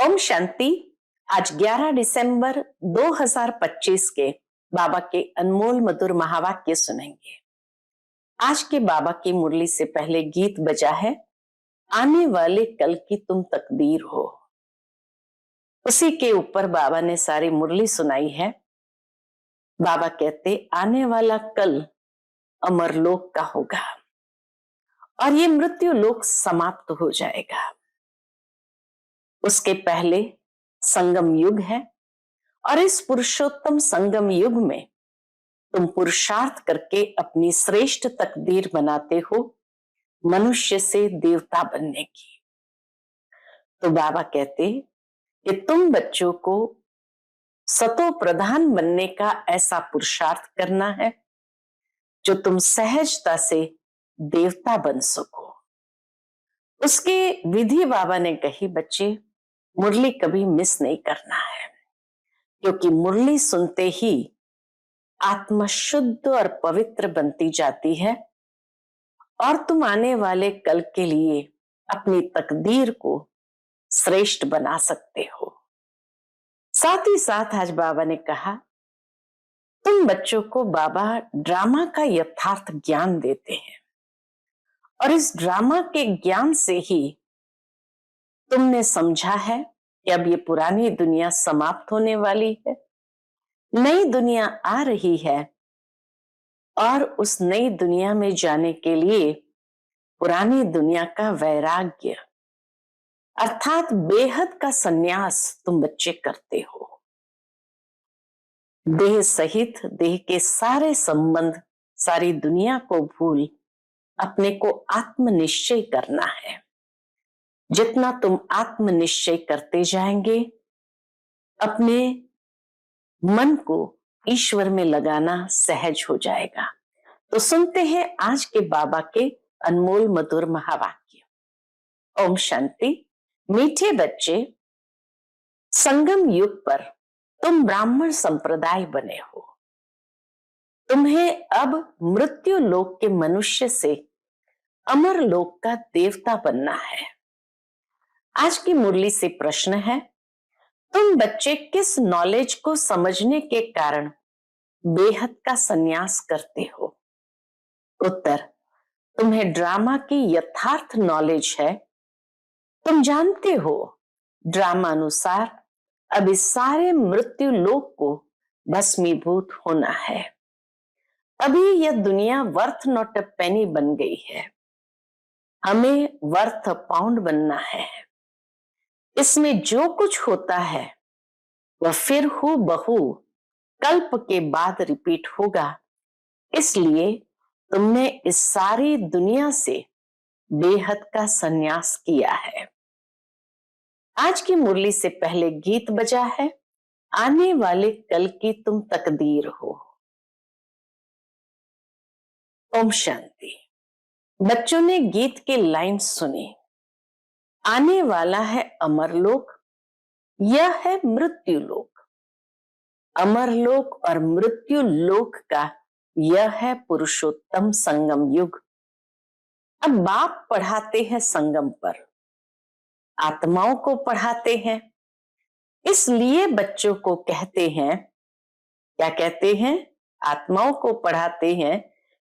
ओम शांति। आज 11 दिसंबर 2025 के बाबा के अनमोल मधुर महावाक्य सुनेंगे। आज के बाबा की मुरली से पहले गीत बजा है, आने वाले कल की तुम तकदीर हो। उसी के ऊपर बाबा ने सारी मुरली सुनाई है। बाबा कहते आने वाला कल अमरलोक का होगा और ये मृत्यु लोक समाप्त हो जाएगा। उसके पहले संगम युग है और इस पुरुषोत्तम संगम युग में तुम पुरुषार्थ करके अपनी श्रेष्ठ तकदीर बनाते हो, मनुष्य से देवता बनने की। तो बाबा कहते कि तुम बच्चों को सतो प्रधान बनने का ऐसा पुरुषार्थ करना है जो तुम सहजता से देवता बन सको। उसके विधि बाबा ने कही, बच्चे मुरली कभी मिस नहीं करना है, क्योंकि मुरली सुनते ही आत्मा शुद्ध और पवित्र बनती जाती है और तुम आने वाले कल के लिए अपनी तकदीर को श्रेष्ठ बना सकते हो। साथ ही साथ आज बाबा ने कहा, तुम बच्चों को बाबा ड्रामा का यथार्थ ज्ञान देते हैं और इस ड्रामा के ज्ञान से ही तुमने समझा है कि अब ये पुरानी दुनिया समाप्त होने वाली है, नई दुनिया आ रही है और उस नई दुनिया में जाने के लिए पुरानी दुनिया का वैराग्य अर्थात बेहद का संन्यास तुम बच्चे करते हो। देह सहित देह के सारे संबंध, सारी दुनिया को भूल अपने को आत्मनिश्चय करना है। जितना तुम आत्मनिश्चय करते जाएंगे, अपने मन को ईश्वर में लगाना सहज हो जाएगा। तो सुनते हैं आज के बाबा के अनमोल मधुर महावाक्य। ओम शांति। मीठे बच्चे, संगम युग पर तुम ब्राह्मण संप्रदाय बने हो। तुम्हें अब मृत्यु लोक के मनुष्य से अमर लोक का देवता बनना है। आज की मुरली से प्रश्न है, तुम बच्चे किस नॉलेज को समझने के कारण बेहद का संन्यास करते हो? उत्तर, तुम्हें ड्रामा की यथार्थ नॉलेज है। तुम जानते हो ड्रामा अनुसार अब इस सारे मृत्यु लोक को भस्मीभूत होना है। अभी यह दुनिया वर्थ नॉट अ पेनी बन गई है, हमें वर्थ पाउंड बनना है। इसमें जो कुछ होता है वह फिर हूबहू कल्प के बाद रिपीट होगा। इसलिए तुमने इस सारी दुनिया से बेहद का संन्यास किया है। आज की मुरली से पहले गीत बजा है, आने वाले कल की तुम तकदीर हो। ओम शांति। बच्चों ने गीत के लाइन सुनी, आने वाला है अमरलोक, यह है मृत्यु लोक। अमरलोक और मृत्यु लोक का यह है पुरुषोत्तम संगम युग। अब बाप पढ़ाते हैं संगम पर, आत्माओं को पढ़ाते हैं। इसलिए बच्चों को कहते हैं, क्या कहते हैं? आत्माओं को पढ़ाते हैं।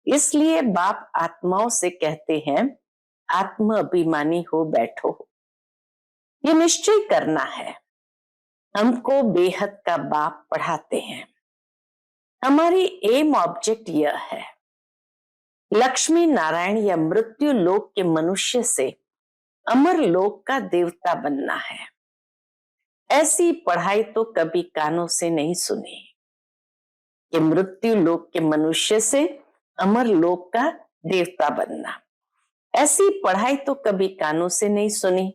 इसलिए बाप आत्माओं से कहते हैं, आत्म अभिमानी हो बैठो। ये निश्चय करना है। हमको बेहद का बाप पढ़ाते हैं। हमारी एम ऑब्जेक्ट यह है, लक्ष्मी नारायण या मृत्यु लोक के मनुष्य से अमर लोक का देवता बनना है। ऐसी पढ़ाई तो कभी कानों से नहीं सुनी कि मृत्यु लोक के मनुष्य से अमर लोक का देवता बनना। ऐसी पढ़ाई तो कभी कानों से नहीं सुनी,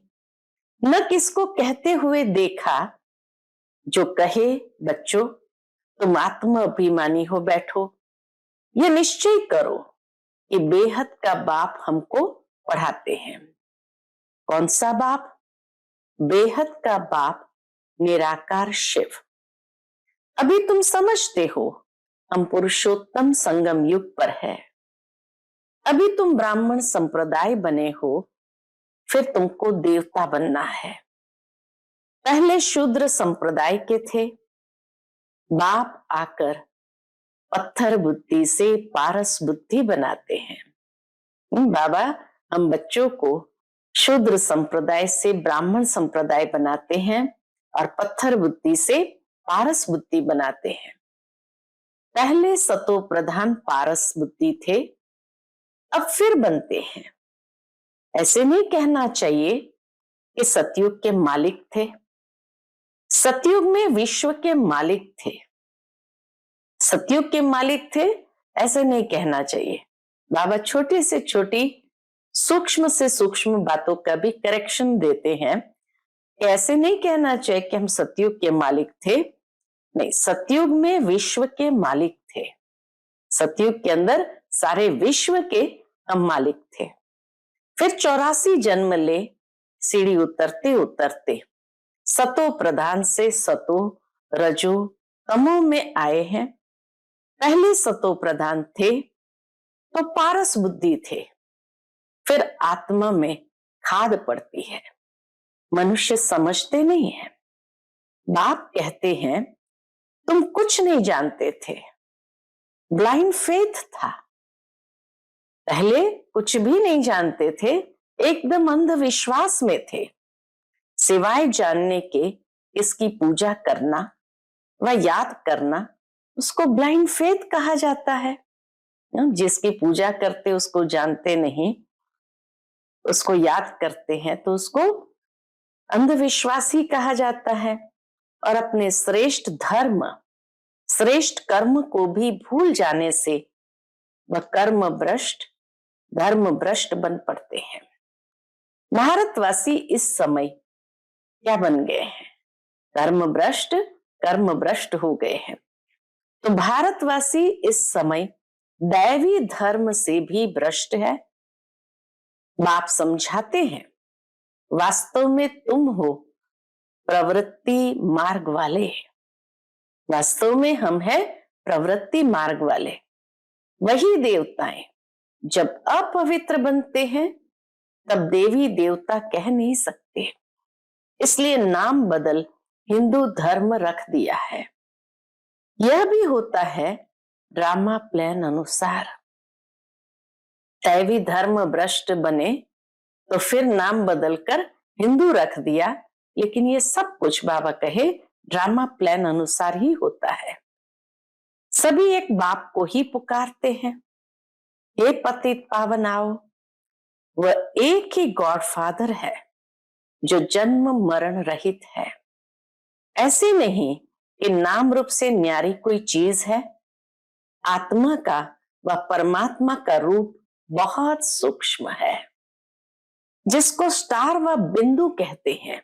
न किसको कहते हुए देखा जो कहे, बच्चों तुम आत्म अभिमानी हो बैठो। ये निश्चय करो कि बेहद का बाप हमको पढ़ाते हैं। कौन सा बाप? बेहद का बाप निराकार शिव। अभी तुम समझते हो हम पुरुषोत्तम संगम युग पर है। अभी तुम ब्राह्मण संप्रदाय बने हो, फिर तुमको देवता बनना है। पहले शूद्र संप्रदाय के थे, बाप आकर पत्थर बुद्धि से पारस बुद्धि बनाते हैं। बाबा हम बच्चों को शूद्र संप्रदाय से ब्राह्मण संप्रदाय बनाते हैं और पत्थर बुद्धि से पारस बुद्धि बनाते हैं। पहले सतो प्रधान पारस बुद्धि थे, अब फिर बनते हैं। ऐसे नहीं कहना चाहिए कि सतयुग के मालिक थे। सतयुग में विश्व के मालिक थे, सतयुग के मालिक थे ऐसे नहीं कहना चाहिए। बाबा छोटी से छोटी सूक्ष्म से सूक्ष्म बातों का भी करेक्शन देते हैं। ऐसे नहीं कहना चाहिए कि हम सतयुग के मालिक थे, नहीं, सतयुग में विश्व के मालिक थे। सतयुग के अंदर सारे विश्व के हम मालिक थे। फिर 84 जन्म ले सीढ़ी उतरते उतरते सतो प्रधान से सतो रजो तमो में आए हैं। पहले सतो प्रधान थे तो पारस बुद्धि थे, फिर आत्मा में खाद पड़ती है। मनुष्य समझते नहीं है। बाप कहते हैं तुम कुछ नहीं जानते थे, ब्लाइंड फेथ था। पहले कुछ भी नहीं जानते थे, एकदम अंधविश्वास में थे। सिवाय जानने के इसकी पूजा करना व याद करना, उसको ब्लाइंड फेथ कहा जाता है। जिसकी पूजा करते उसको जानते नहीं, उसको याद करते हैं तो उसको अंधविश्वासी कहा जाता है। और अपने श्रेष्ठ धर्म श्रेष्ठ कर्म को भी भूल जाने से वह कर्म भ्रष्ट धर्म भ्रष्ट बन पड़ते हैं। भारतवासी इस समय क्या बन गए हैं? धर्म भ्रष्ट कर्म भ्रष्ट हो गए हैं। तो भारतवासी इस समय दैवी धर्म से भी भ्रष्ट है। बाप समझाते हैं वास्तव में तुम हो प्रवृत्ति मार्ग वाले, वास्तव में हम हैं प्रवृत्ति मार्ग वाले। वही देवताएं जब अपवित्र बनते हैं तब देवी देवता कह नहीं सकते, इसलिए नाम बदल हिंदू धर्म रख दिया है। यह भी होता है ड्रामा प्लान अनुसार। दैवी धर्म भ्रष्ट बने तो फिर नाम बदलकर हिंदू रख दिया, लेकिन ये सब कुछ बाबा कहे ड्रामा प्लान अनुसार ही होता है। सभी एक बाप को ही पुकारते हैं, हे पतित पावन आओ। वह एक ही गॉड फादर है जो जन्म मरण रहित है। ऐसे नहीं कि नाम रूप से न्यारी कोई चीज है। आत्मा का व परमात्मा का रूप बहुत सूक्ष्म है, जिसको स्टार व बिंदु कहते हैं।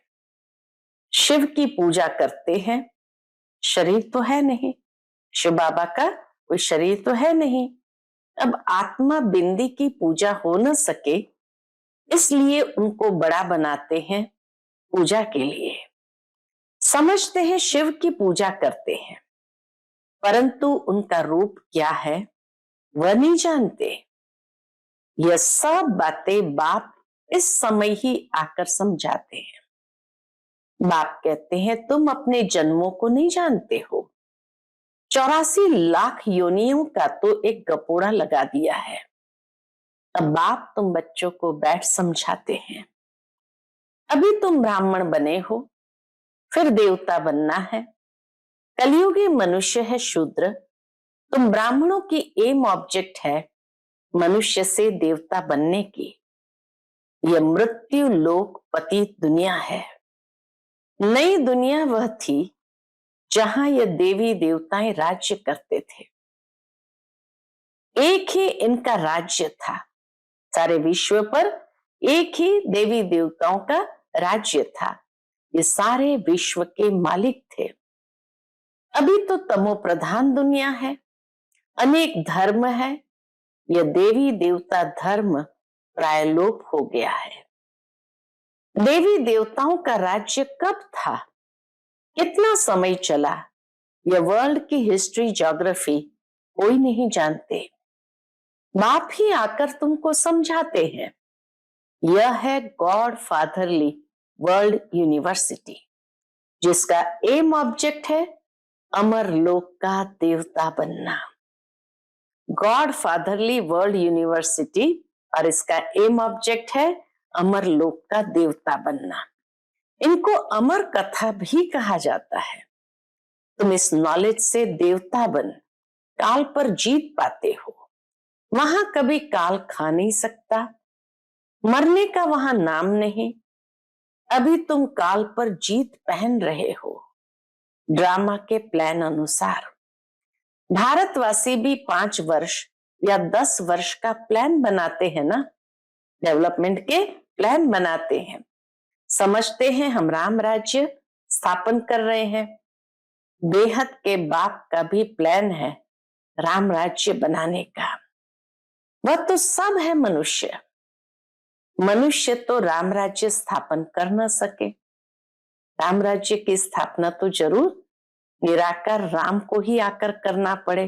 शिव की पूजा करते हैं, शरीर तो है नहीं, शिव बाबा का कोई शरीर तो है नहीं। अब आत्मा बिंदी की पूजा हो न सके, इसलिए उनको बड़ा बनाते हैं पूजा के लिए। समझते हैं शिव की पूजा करते हैं, परंतु उनका रूप क्या है वह नहीं जानते। यह सब बातें बाप इस समय ही आकर समझाते हैं। बाप कहते हैं तुम अपने जन्मों को नहीं जानते हो। 84 लाख योनियों का तो एक गपोड़ा लगा दिया है। अब बाप तुम बच्चों को बैठ समझाते हैं। अभी तुम ब्राह्मण बने हो, फिर देवता बनना है। कलयुगी मनुष्य है शूद्र। तुम ब्राह्मणों की एम ऑब्जेक्ट है मनुष्य से देवता बनने की। यह मृत्यु लोक पतित दुनिया है। नई दुनिया वह थी जहां ये देवी देवताएं राज्य करते थे। एक ही इनका राज्य था, सारे विश्व पर एक ही देवी देवताओं का राज्य था। ये सारे विश्व के मालिक थे। अभी तो तमो प्रधान दुनिया है, अनेक धर्म है। यह देवी देवता धर्म प्राय लोप हो गया है। देवी देवताओं का राज्य कब था, कितना समय चला, यह वर्ल्ड की हिस्ट्री ज्योग्राफी कोई नहीं जानते। बाप ही आकर तुमको समझाते हैं। यह है गॉड फादरली वर्ल्ड यूनिवर्सिटी। जिसका एम ऑब्जेक्ट है अमर लोक का देवता बनना। गॉड फादरली वर्ल्ड यूनिवर्सिटी, और इसका एम ऑब्जेक्ट है अमर लोक का देवता बनना। इनको अमर कथा भी कहा जाता है। तुम इस नॉलेज से देवता बन काल पर जीत पाते हो। वहां कभी काल खा नहीं सकता, मरने का वहां नाम नहीं। अभी तुम काल पर जीत पहन रहे हो। ड्रामा के प्लान अनुसार भारतवासी भी 5 वर्ष या 10 वर्ष का प्लान बनाते हैं ना, डेवलपमेंट के प्लान बनाते हैं। समझते हैं हम राम राज्य स्थापन कर रहे हैं। बेहद के बाप का भी प्लान है राम राज्य बनाने का। वह तो सब है मनुष्य। मनुष्य तो राम राज्य स्थापन कर न सके। राम राज्य की स्थापना तो जरूर निराकार राम को ही आकर करना पड़े।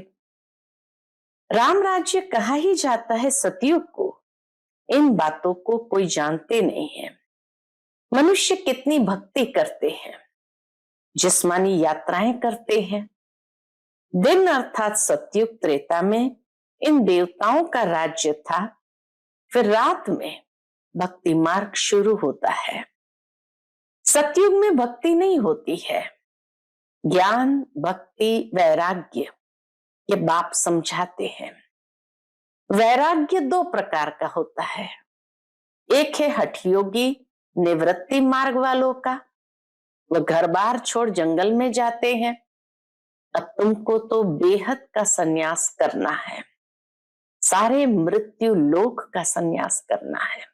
राम राज्य कहा ही जाता है सतयुग को। इन बातों को कोई जानते नहीं है। मनुष्य कितनी भक्ति करते हैं, जिस्मानी यात्राएं करते हैं। दिन अर्थात सतयुग त्रेता में इन देवताओं का राज्य था। फिर रात में भक्ति मार्ग शुरू होता है। सतयुग में भक्ति नहीं होती है। ज्ञान, भक्ति, वैराग्य ये बाप समझाते हैं। वैराग्य 2 प्रकार का होता है। एक है हठयोगी निवृत्ति मार्ग वालों का, वह घर बार छोड़ जंगल में जाते हैं। अब तुमको तो बेहद का संन्यास करना है, सारे मृत्यु लोक का संन्यास करना है।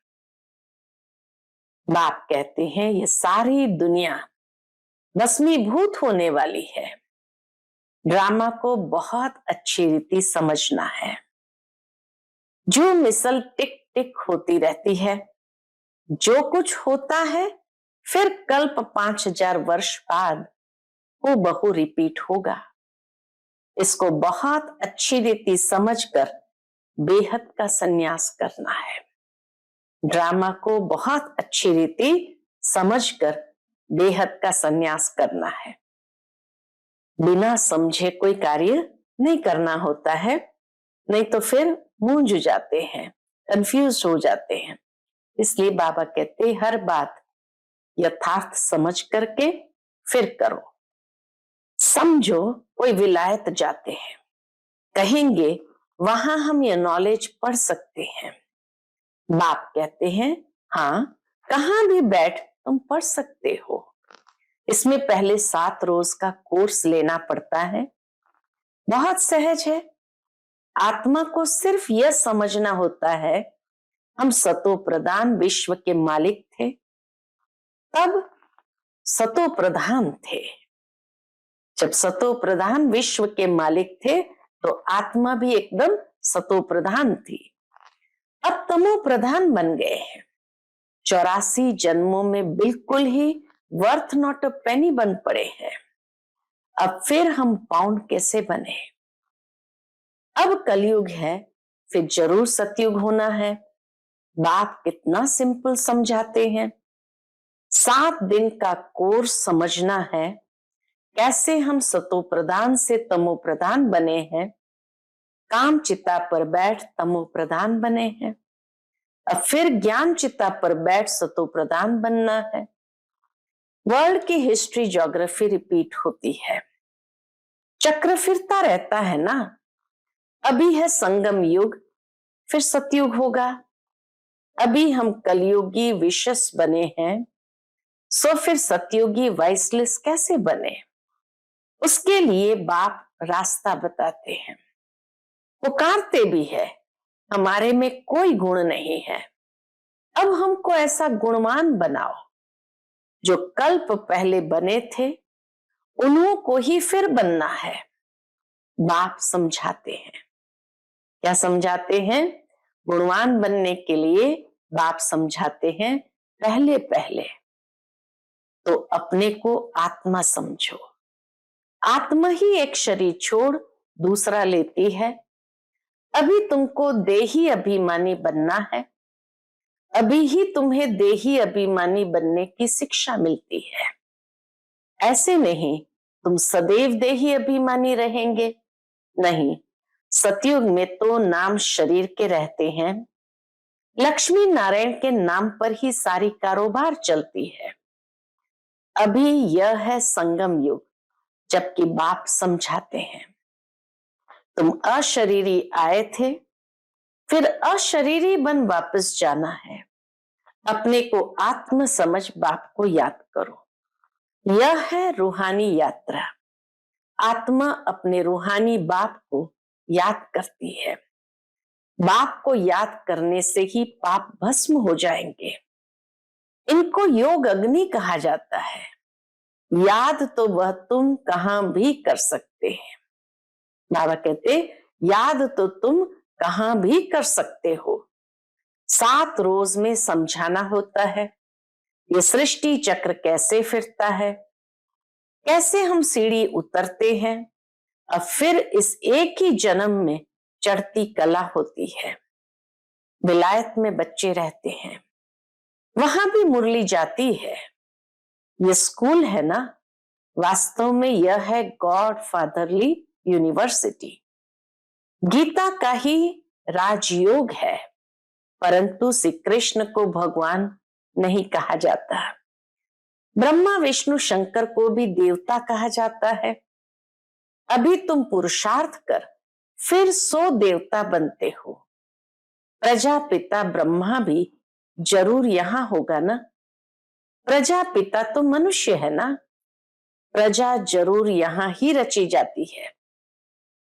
बाप कहते हैं ये सारी दुनिया भस्मीभूत होने वाली है। ड्रामा को बहुत अच्छी रीति समझना है। जो मिसल टिक टिक होती रहती है, जो कुछ होता है फिर कल्प 5000 वर्ष बाद वो बहु रिपीट होगा। इसको बहुत अच्छी रीति समझकर बेहद का संन्यास करना है। ड्रामा को बहुत अच्छी रीति समझकर बेहद का संन्यास करना है। बिना समझे कोई कार्य नहीं करना होता है, नहीं तो फिर मूंझ जाते हैं, कंफ्यूज हो जाते हैं। इसलिए बाबा कहते हर बात यथार्थ समझ करके फिर करो। समझो कोई विलायत जाते हैं, कहेंगे वहां हम ये नॉलेज पढ़ सकते हैं। बाप कहते हैं हाँ, कहां भी बैठ तुम पढ़ सकते हो। इसमें पहले 7 रोज का कोर्स लेना पड़ता है। बहुत सहज है। आत्मा को सिर्फ यह समझना होता है हम सतो प्रधान विश्व के मालिक थे, तब सतो प्रधान थे। जब सतो प्रधान विश्व के मालिक थे तो आत्मा भी एकदम सतो प्रधान थी। अब तमो प्रधान बन गए हैं। 84 जन्मों में बिल्कुल ही वर्थ नॉट अ पेनी बन पड़े हैं। अब फिर हम पाउंड कैसे बने। अब कलयुग है, फिर जरूर सतयुग होना है। बाप कितना सिंपल समझाते हैं। 7 दिन का कोर्स समझना है कैसे हम सतो प्रधान से तमो प्रधान बने हैं, काम चिता पर बैठ तमो प्रधान बने हैं। अब फिर ज्ञान चिता पर बैठ सतो प्रधान बनना है। वर्ल्ड की हिस्ट्री ज्योग्राफी रिपीट होती है, चक्र फिरता रहता है ना। अभी है संगम युग, फिर सतयुग होगा। अभी हम कलयुगी विशस बने हैं, सो फिर सतयुगी वाइसलेस कैसे बने। उसके लिए बाप रास्ता बताते हैं, पुकारते भी है। हमारे में कोई गुण नहीं है, अब हमको ऐसा गुणवान बनाओ। जो कल्प पहले बने थे उन्हों को ही फिर बनना है। बाप समझाते हैं। क्या समझाते हैं? गुणवान बनने के लिए बाप समझाते हैं पहले पहले तो अपने को आत्मा समझो। आत्मा ही एक शरीर छोड़ दूसरा लेती है। अभी तुमको देही अभिमानी बनना है। अभी ही तुम्हें देही अभिमानी बनने की शिक्षा मिलती है। ऐसे नहीं तुम सदैव देही अभिमानी रहेंगे। नहीं, सतयुग में तो नाम शरीर के रहते हैं। लक्ष्मी नारायण के नाम पर ही सारी कारोबार चलती है। अभी यह है संगम युग, जबकि बाप समझाते हैं तुम अशरीरी आए थे, फिर अशरीरी बन वापस जाना है। अपने को आत्म समझ बाप को याद करो। यह है रूहानी यात्रा। आत्मा अपने रूहानी बाप को याद करती है। बाप को याद करने से ही पाप भस्म हो जाएंगे। इनको योग अग्नि कहा जाता है। याद तो वह तुम कहां भी कर सकते हैं। बाबा कहते याद तो तुम कहां भी कर सकते हो। 7 रोज में समझाना होता है ये सृष्टि चक्र कैसे फिरता है, कैसे हम सीढ़ी उतरते हैं। अब फिर इस एक ही जन्म में चढ़ती कला होती है। विलायत में बच्चे रहते हैं, वहां भी मुरली जाती है। ये स्कूल है ना, वास्तव में यह है गॉड फादरली यूनिवर्सिटी। गीता का ही राजयोग है, परंतु श्री कृष्ण को भगवान नहीं कहा जाता। ब्रह्मा विष्णु शंकर को भी देवता कहा जाता है। अभी तुम पुरुषार्थ कर फिर 100 देवता बनते हो। प्रजापिता ब्रह्मा भी जरूर यहां होगा ना। प्रजापिता तो मनुष्य है ना। प्रजा जरूर यहां ही रची जाती है।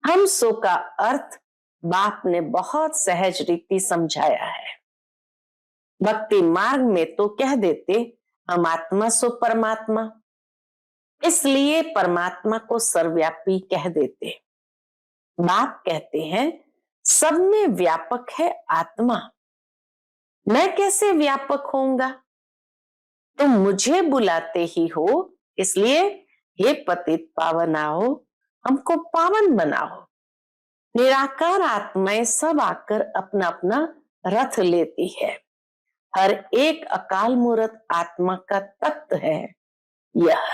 हम सो का अर्थ बाप ने बहुत सहज रीति समझाया है। भक्ति मार्ग में तो कह देते हम आत्मा सो परमात्मा, इसलिए परमात्मा को सर्वव्यापी कह देते। बाप कहते हैं सब में व्यापक है आत्मा। मैं कैसे व्यापक होऊंगा? तुम मुझे बुलाते ही हो, इसलिए हे पतित पावन आओ, हमको पावन बनाओ। निराकार आत्माएं सब आकर अपना अपना रथ लेती है। हर एक अकाल मूर्त आत्मा का तख्त है यह।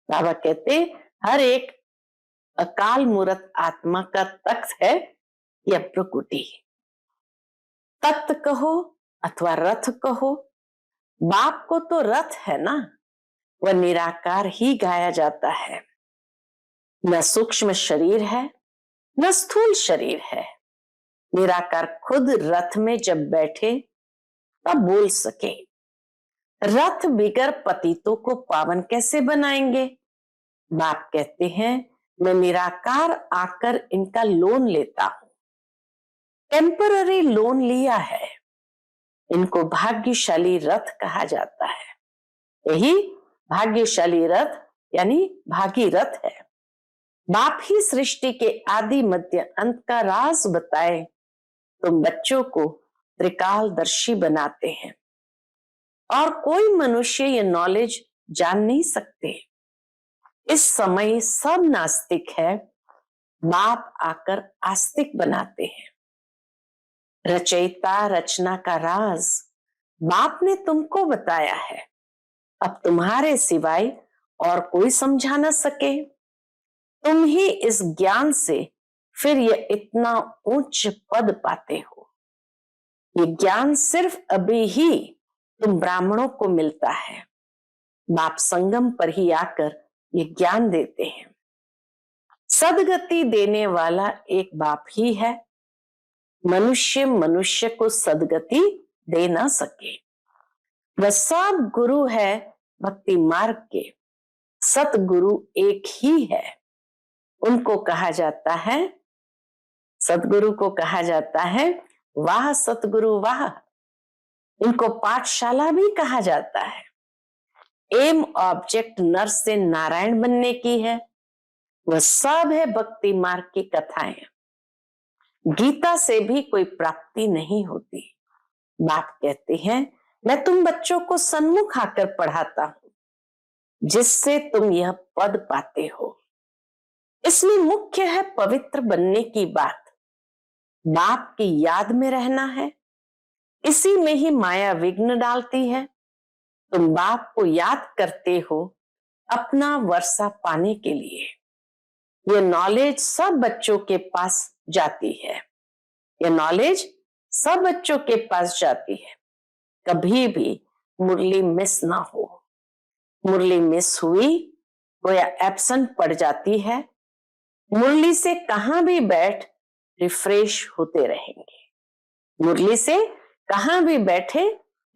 बाबा कहते हर एक अकाल मूर्त आत्मा का तख्त है यह प्रकृति। तख्त कहो अथवा रथ कहो, बाप को तो रथ है ना, वह निराकार ही गाया जाता है। न सूक्ष्म शरीर है न स्थूल शरीर है। निराकार खुद रथ में जब बैठे तब बोल सके। रथ बिगर पतितों को पावन कैसे बनाएंगे? बाप कहते हैं मैं निराकार आकर इनका लोन लेता हूं। टेम्पररी लोन लिया है। इनको भाग्यशाली रथ कहा जाता है। यही भाग्यशाली रथ यानी भागीरथ है। बाप ही सृष्टि के आदि मध्य अंत का राज बताए तुम बच्चों को त्रिकालदर्शी बनाते हैं और कोई मनुष्य ये नॉलेज जान नहीं सकते। इस समय सब नास्तिक है, बाप आकर आस्तिक बनाते हैं। रचयिता रचना का राज बाप ने तुमको बताया है। अब तुम्हारे सिवाय और कोई समझा न सके। तुम ही इस ज्ञान से फिर ये इतना उच्च पद पाते हो। ये ज्ञान सिर्फ अभी ही तुम ब्राह्मणों को मिलता है। बाप संगम पर ही आकर ये ज्ञान देते हैं। सदगति देने वाला एक बाप ही है। मनुष्य मनुष्य को सदगति दे ना सके। वह सब गुरु है भक्ति मार्ग के। सतगुरु एक ही है। उनको कहा जाता है, सतगुरु को कहा जाता है वाह सतगुरु वाह। इनको पाठशाला भी कहा जाता है। एम ऑब्जेक्ट नर से नारायण बनने की है। वह सब है भक्ति मार्ग की कथाएं। गीता से भी कोई प्राप्ति नहीं होती। बाप कहते हैं मैं तुम बच्चों को सन्मुख आकर पढ़ाता हूं, जिससे तुम यह पद पाते हो। इसमें मुख्य है पवित्र बनने की बात। बाप की याद में रहना है। इसी में ही माया विघ्न डालती है। तुम बाप को याद करते हो, अपना वर्षा पाने के लिए। ये नॉलेज सब बच्चों के पास जाती है, ये नॉलेज सब बच्चों के पास जाती है। कभी भी मुरली मिस ना हो। मुरली मिस हुई वो या एब्सेंट पड़ जाती है, मुरली से कहां भी बैठ रिफ्रेश होते रहेंगे। मुरली से कहां भी बैठे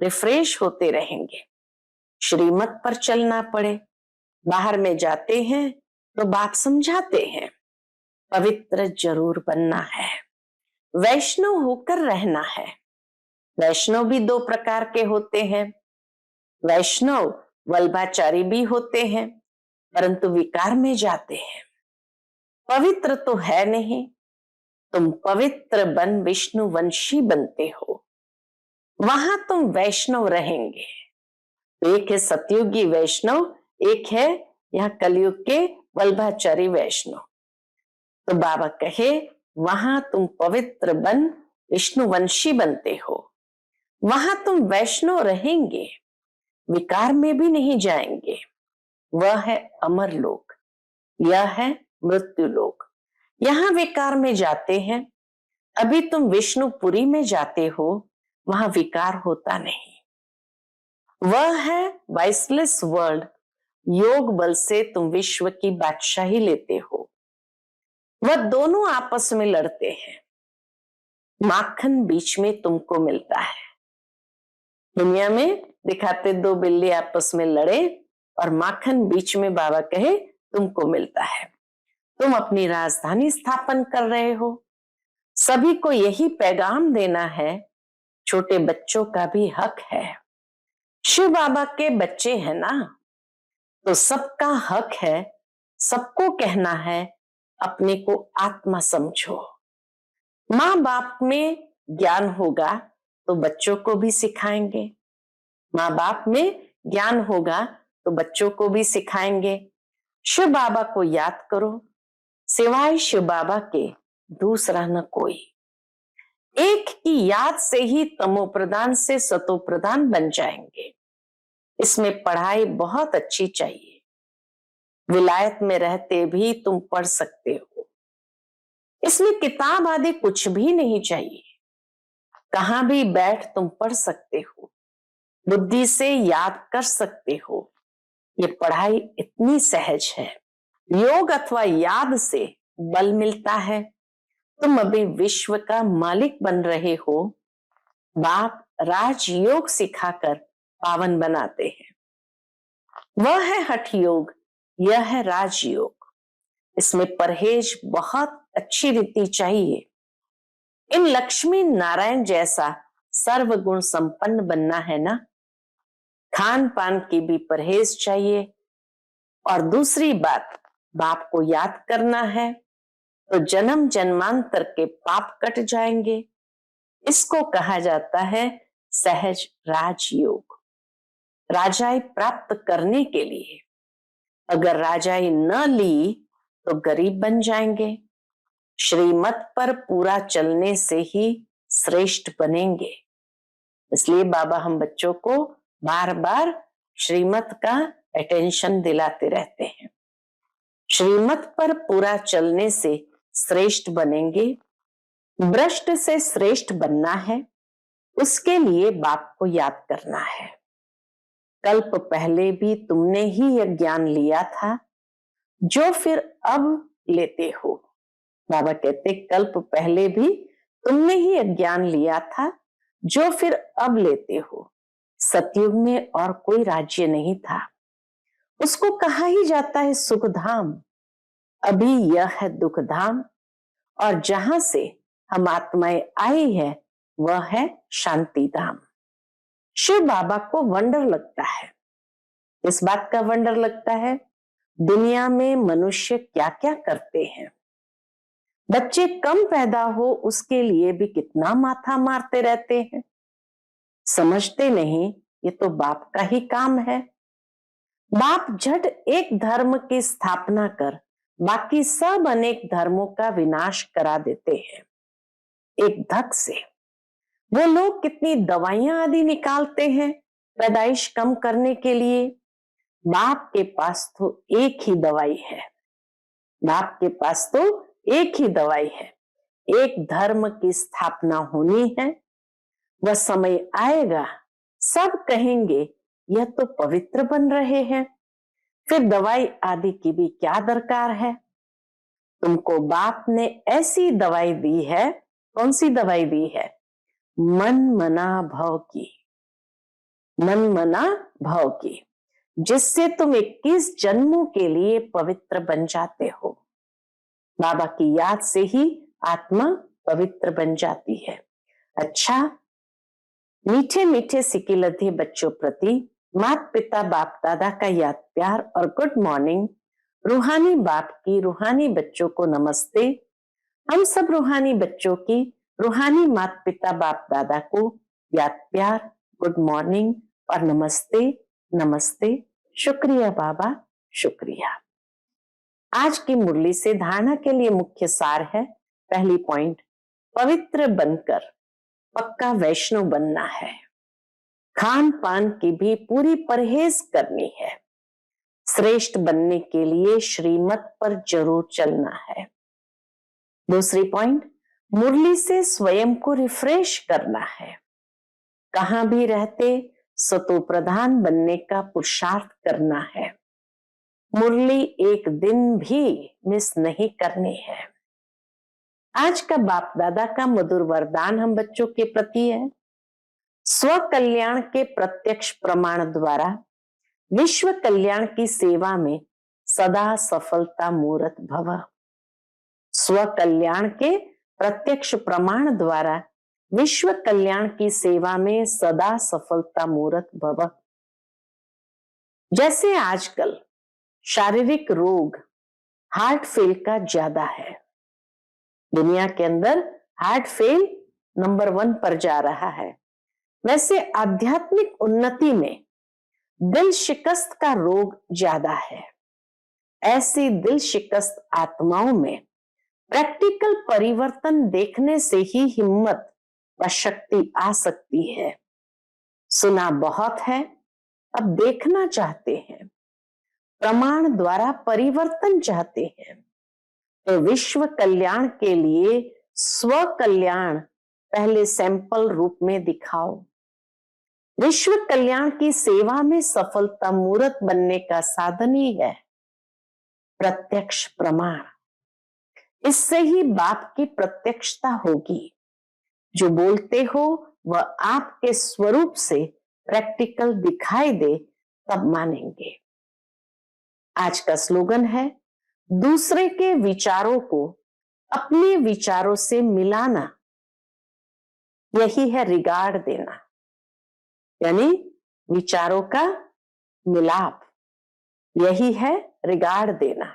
रिफ्रेश होते रहेंगे। श्रीमत पर चलना पड़े, बाहर में जाते हैं तो बाप समझाते हैं, पवित्र जरूर बनना है, वैष्णव होकर रहना है। वैष्णव भी दो प्रकार के होते हैं। वैष्णव वल्भाचारी भी होते हैं, परंतु विकार में जाते हैं। पवित्र तो है नहीं, तुम पवित्र बन विष्णु वंशी बनते हो, वहां तुम वैष्णव रहेंगे। तो एक है सतयुगी वैष्णव, एक है यहाँ कलयुग के वल्भाचारी वैष्णव। तो बाबा कहे वहां तुम पवित्र बन विष्णुवंशी बनते हो, वहां तुम वैष्णव रहेंगे, विकार में भी नहीं जाएंगे। वह है अमर लोक, यह है मृत्यु लोक। यहां विकार में जाते हैं। अभी तुम विष्णुपुरी में जाते हो, वहां विकार होता नहीं। वह है वाइसलेस वर्ल्ड, योग बल से तुम विश्व की बादशाही लेते हो। वह दोनों आपस में लड़ते हैं, माखन बीच में तुमको मिलता है। दुनिया में दिखाते दो बिल्ली आपस में लड़े और माखन बीच में बाबा कहे तुमको मिलता है। तुम अपनी राजधानी स्थापन कर रहे हो, सभी को यही पैगाम देना है, छोटे बच्चों का भी हक है। शिव बाबा के बच्चे हैं ना, तो सबका हक है, सबको कहना है अपने को आत्मा समझो। माँ बाप में ज्ञान होगा तो बच्चों को भी सिखाएंगे, माँ बाप में ज्ञान होगा तो बच्चों को भी सिखाएंगे। शिव बाबा को याद करो, सिवाय शिव बाबा के दूसरा न कोई। एक की याद से ही तमो प्रधान से सतो प्रधान बन जाएंगे। इसमें पढ़ाई बहुत अच्छी चाहिए, विलायत में रहते भी तुम पढ़ सकते हो। इसमें किताब आदि कुछ भी नहीं चाहिए, कहां भी बैठ तुम पढ़ सकते हो, बुद्धि से याद कर सकते हो। ये पढ़ाई इतनी सहज है। योग अथवा याद से बल मिलता है। तुम अभी विश्व का मालिक बन रहे हो, बाप राजयोग सिखाकर पावन बनाते हैं। वह है हठ योग, यह है राजयोग। इसमें परहेज बहुत अच्छी रीति चाहिए। इन लक्ष्मी नारायण जैसा सर्वगुण संपन्न बनना है ना, खान पान की भी परहेज चाहिए। और दूसरी बात, बाप को याद करना है तो जन्म जन्मांतर के पाप कट जाएंगे। इसको कहा जाता है सहज राजयोग। राजाई प्राप्त करने के लिए अगर राजाई न ली तो गरीब बन जाएंगे। श्रीमत पर पूरा चलने से ही श्रेष्ठ बनेंगे। इसलिए बाबा हम बच्चों को बार बार श्रीमत का अटेंशन दिलाते रहते हैं। श्रीमत पर पूरा चलने से श्रेष्ठ बनेंगे। भ्रष्ट से श्रेष्ठ बनना है, उसके लिए बाप को याद करना है। कल्प पहले भी तुमने ही यह ज्ञान लिया था जो फिर अब लेते हो। बाबा कहते कल्प पहले भी तुमने ही यह ज्ञान लिया था जो फिर अब लेते हो। सतयुग में और कोई राज्य नहीं था, उसको कहा ही जाता है सुख धाम। अभी यह है दुख धाम, और जहां से हम आत्माएं आई है वह है शांति धाम। शिव बाबा को वंडर लगता है। इस बात का वंडर लगता है दुनिया में मनुष्य क्या क्या करते हैं। बच्चे कम पैदा हो उसके लिए भी कितना माथा मारते रहते हैं। समझते नहीं ये तो बाप का ही काम है। बाप झट एक धर्म की स्थापना कर बाकी सब अनेक धर्मों का विनाश करा देते हैं एक धक से। वो लोग कितनी दवाइयां आदि निकालते हैं पैदाइश कम करने के लिए। बाप के पास तो एक ही दवाई है, बाप के पास तो एक ही दवाई है। एक धर्म की स्थापना होनी है, वह समय आएगा सब कहेंगे यह तो पवित्र बन रहे हैं, फिर दवाई आदि की भी क्या दरकार है। तुमको बाप ने ऐसी दवाई दी है, कौन सी दवाई दी है? मन मना भव की, मन मना भव की, जिससे तुम 21 जन्मों के लिए पवित्र बन जाते हो। बाबा की याद से ही आत्मा पवित्र बन जाती है। अच्छा, मीठे मीठे सिकिलधे बच्चों प्रति माता पिता बाप दादा का याद प्यार और गुड मॉर्निंग। रूहानी बाप की रूहानी बच्चों को नमस्ते। हम सब रूहानी बच्चों की रूहानी माता पिता बाप दादा को याद प्यार, गुड मॉर्निंग और नमस्ते नमस्ते। शुक्रिया बाबा, शुक्रिया। आज की मुरली से धारणा के लिए मुख्य सार है। पहली पॉइंट, पवित्र बनकर पक्का वैष्णव बनना है। खान पान की भी पूरी परहेज करनी है। श्रेष्ठ बनने के लिए श्रीमत पर जरूर चलना है। दूसरी पॉइंट, मुरली से स्वयं को रिफ्रेश करना है। कहां भी रहते सतो प्रधान बनने का पुरुषार्थ करना है। मुरली एक दिन भी मिस नहीं करनी है। आज का बाप दादा का मधुर वरदान हम बच्चों के प्रति है। स्व कल्याण के प्रत्यक्ष प्रमाण द्वारा विश्व कल्याण की सेवा में सदा सफलता मूर्त भव। स्व कल्याण के प्रत्यक्ष प्रमाण द्वारा विश्व कल्याण की सेवा में सदा सफलता मूर्त भव। जैसे आजकल शारीरिक रोग हार्ट फेल का ज्यादा है, दुनिया के अंदर हार्ट फेल नंबर 1 पर जा रहा है, वैसे आध्यात्मिक उन्नति में दिल शिकस्त का रोग ज्यादा है। ऐसी दिल शिकस्त आत्माओं में प्रैक्टिकल परिवर्तन देखने से ही हिम्मत व शक्ति आ सकती है। सुना बहुत है, अब देखना चाहते हैं, प्रमाण द्वारा परिवर्तन चाहते हैं। तो विश्व कल्याण के लिए स्व कल्याण पहले सैंपल रूप में दिखाओ। विश्व कल्याण की सेवा में सफलता मूर्त बनने का साधन ही है प्रत्यक्ष प्रमाण। इससे ही बाप की प्रत्यक्षता होगी। जो बोलते हो वह आपके स्वरूप से प्रैक्टिकल दिखाई दे, तब मानेंगे। आज का स्लोगन है, दूसरे के विचारों को अपने विचारों से मिलाना, यही है रिगार्ड देना, यानी विचारों का मिलाप, यही है रिगार्ड देना।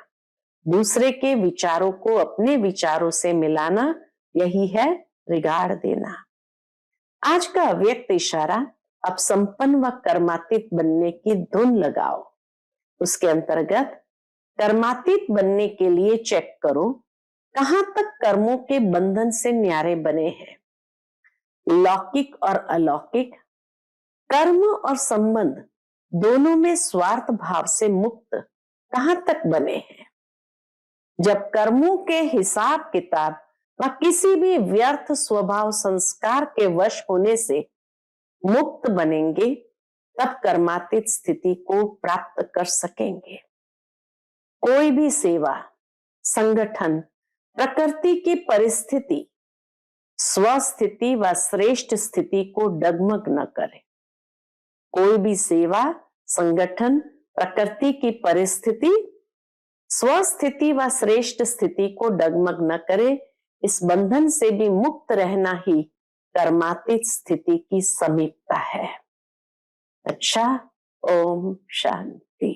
दूसरे के विचारों को अपने विचारों से मिलाना, यही है रिगार्ड देना। आज का अव्यक्त इशारा, अब संपन्न व कर्मातीत बनने की धुन लगाओ। उसके अंतर्गत कर्मातीत बनने के लिए चेक करो कहां तक कर्मों के बंधन से न्यारे बने हैं। लौकिक और अलौकिक, कर्म और संबंध दोनों में स्वार्थ भाव से मुक्त कहां तक बने हैं। जब कर्मों के हिसाब किताब व किसी भी व्यर्थ स्वभाव संस्कार के वश होने से मुक्त बनेंगे, तब कर्मातीत स्थिति को प्राप्त कर सकेंगे। कोई भी सेवा, संगठन, प्रकृति की परिस्थिति, स्वस्थिति व श्रेष्ठ स्थिति को डगमग न करे। कोई भी सेवा, संगठन, प्रकृति की परिस्थिति, स्वस्थिति व श्रेष्ठ स्थिति को डगमग न करे। इस बंधन से भी मुक्त रहना ही कर्मातीत स्थिति की समीपता है। अच्छा, ओम शांति।